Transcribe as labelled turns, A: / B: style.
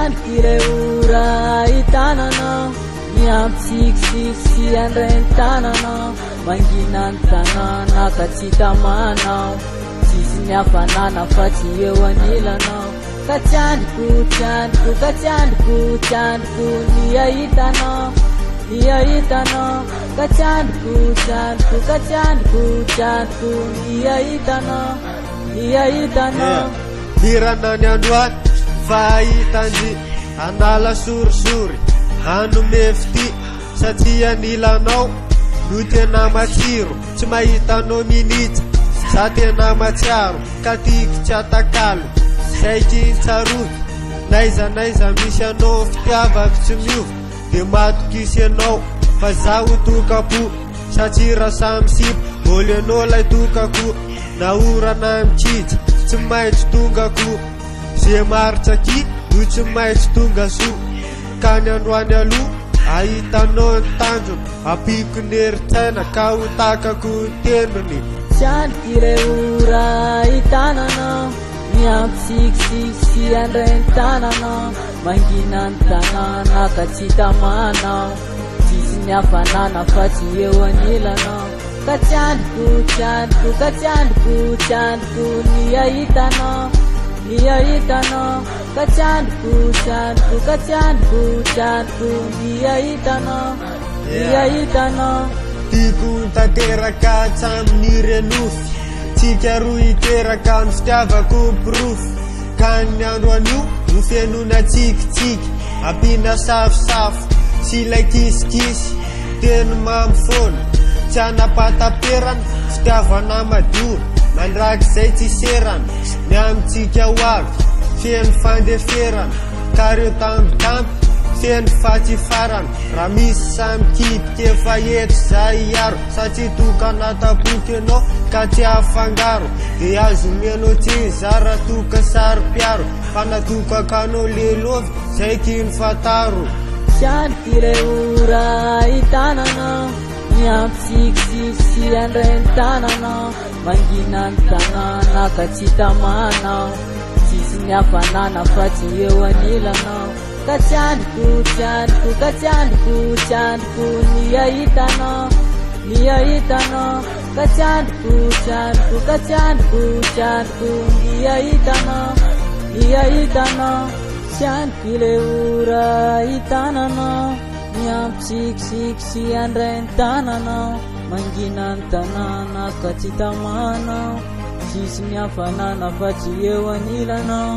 A: Sandy le ora itananao miampitsikitsy andreny tananao mangina ny tanàna ka tsy tamanao tsisy ny hafanana fa tsy eo anilanao ka tiandiko ka tiandiko ny ahitanao ka tiandiko ka tiandiko ny ahitanao
B: mirana ny androany fahitandry anala sorisory hanome fity satria anilanao no tena matsiro tsy mahitanao minitsy za tena matsiaro ka tiako tsy atakalo zay kintsaroky naiza misy anao fitiavako tsy miova de matokisy anao fa za ho tokapo satria raha samy sipa boly anao lay tokako naorana mitsitsy tsy maintsy tongako ze maritsaky no tsy maintsy tonga so ka ny androany aloha ahitanao ny tanjona ampiko ny eritsaina ka ho takako ny tenony
A: Sandy le ora itananao miampitsikitsy andreny tananao mangina ny tanàna ka tsy tamanao tsisy ny hafanana fa tsy eo anilanao ka tiandiko ka tiandiko ny ahitanao ka tiandiko ka tiandiko ny ahitanao
B: tiako tanteraka tsaminy renofy tsika roa iteraka ny fitiavako pirofy ka ny andro anio no fianona tsikitsiky ampina safosafo sy ilay kisikisy teny mamy foana tsy anapataperana fitiavana madio mandrakizay tsy serana miamitsika ho avy fieny fandeferana ka reo tambitamby fieny fatsifarana raha misy samy kitika efa eto zay iaro satria tokana tapoky anao ka tsy afangaro de azo mianao tsizara toka sary-piaro fa natokakanao lelovy zay kiny fataro
A: Sandy le ora itananao miampitsikitsy andreny tananao mangina ny tanàna ka tsy tamanao tsisy ny hafanana fa tsy eo anilanao ka tiandiko ka tiandiko ny ahitanao ka tiandiko ka tiandiko ny ahitanao Sandy le ora itananao miampitsikitsy andreny tananao mangina ny tanàna ka tsy tamanao tsisy ny hafanana fa tsy eo anilanao